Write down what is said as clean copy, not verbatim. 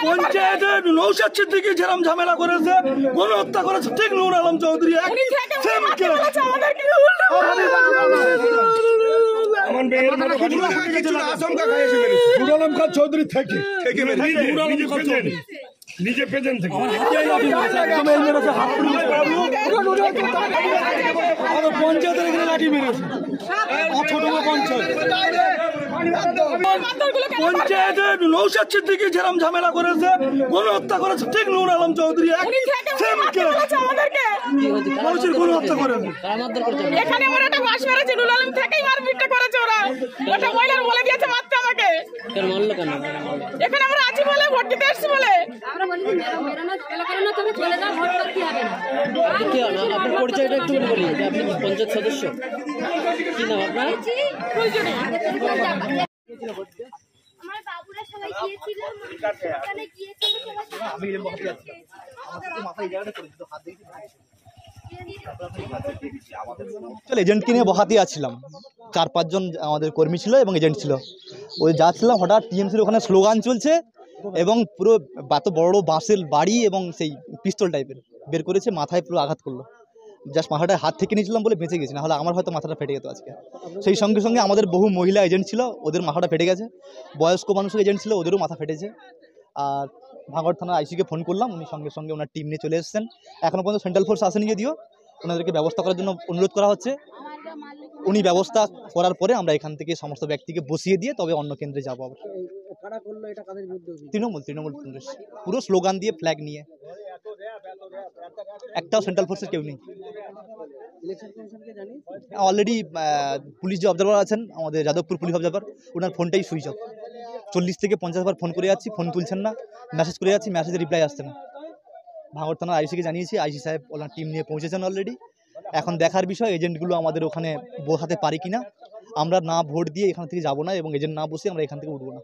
পঞ্চায়েতের নৌশাদ সিদ্দিকী যেরকম ঝামেলা করেছে, গণহত্যা করেছে, ঠিক নূর আলম চৌধুরী চৌধুরী থেকে নিজে প্রেজেন্ট থেকে পঞ্চায়েতের এখানে লাঠি মেরেছে, ছোট পঞ্চায়েতের নৌশাদ সিদ্দিকী যেরকম ঝামেলা করেছে, গণহত্যা করেছে, ঠিক নূর আলম চৌধুরী গণহত্যা করেছে। এখানে ওরা একটা বাস মেরেছে, নূর আলম থেকেই মারপিটটা করেছে ওরা। ওটা মহিলার বলে দিয়েছে মারতে আমাকে। এখানে আমরা আছি বলে, ভোট দিতে এসেছি বলে। আমরা বলি মেরানো ঝামেলা করে না, তুমি চলে যাও, ভোট করতে হবে না। কি আপনার পরিচয়টা একটু বলি যে আপনি পঞ্চায়েত সদস্য, কি নাম আপনার? আমার বাবুরা সবাই গিয়েছিল, ওখানে গিয়েছিল সবাই। আমি এর মধ্যে আছি, আমাদের মাথায় এই জায়গাটা করে দিতে হাত দিয়ে এজেন্টকে নিয়ে বহাতে আসছিলাম, 4-5 জন আমাদের কর্মী ছিল এবং এজেন্ট ছিল। ওই যাচ্ছিলাম, হঠাৎ টিএমসির ওখানে স্লোগান চলছে এবং পুরো এত বড় বাঁশের বাড়ি এবং সেই পিস্তল টাইপের বের করেছে, মাথায় পুরো আঘাত করলো। জাস্ট মাথাটা হাত থেকে নিয়েছিলাম বলে বেঁচে গেছি, নাহলে আমার হয়তো মাথাটা ফেটে যেত আজকে। সেই সঙ্গে সঙ্গে আমাদের বহু মহিলা এজেন্ট ছিল, ওদের মাথাটা ফেটে গেছে। বয়স্ক মানুষের এজেন্ট ছিল, ওদেরও মাথা ফেটেছে। আর ভাঙড় থানার আইসিকে ফোন করলাম, উনি সঙ্গে সঙ্গে ওনার টিম নিয়ে চলে এসেছেন। এখনও পর্যন্ত সেন্ট্রাল ফোর্স আসেনি, যদিও ওনাদেরকে ব্যবস্থা করার জন্য অনুরোধ করা হচ্ছে। উনি ব্যবস্থা করার পরে আমরা এখান থেকে সমস্ত ব্যক্তিকে বসিয়ে দিয়ে তবে অন্য কেন্দ্রে যাবো। আবার তৃণমূল কংগ্রেস, পুরো স্লোগান দিয়ে, ফ্ল্যাগ নিয়ে। একটাও সেন্ট্রাল ফোর্সের কেউ নেই। অলরেডি পুলিশ যে অবজারভার আছেন, আমাদের যাদবপুর পুলিশ অবজারভার, ওনার ফোনটাই সুইচ অফ। 40 থেকে 50 বার ফোন করে যাচ্ছি, ফোন তুলছেন না। মেসেজ করে যাচ্ছি, মেসেজের রিপ্লাই আসছে না। ভাঙড় থানার আইসিকে জানিয়েছি, আইসি সাহেব ওনার টিম নিয়ে পৌঁছেছেন অলরেডি। এখন দেখার বিষয় এজেন্টগুলো আমাদের ওখানে বসাতে পারি কিনা। আমরা না ভোট দিয়ে এখান থেকে যাবো না এবং এজেন্ট না বসে আমরা এখান থেকে উঠবো না।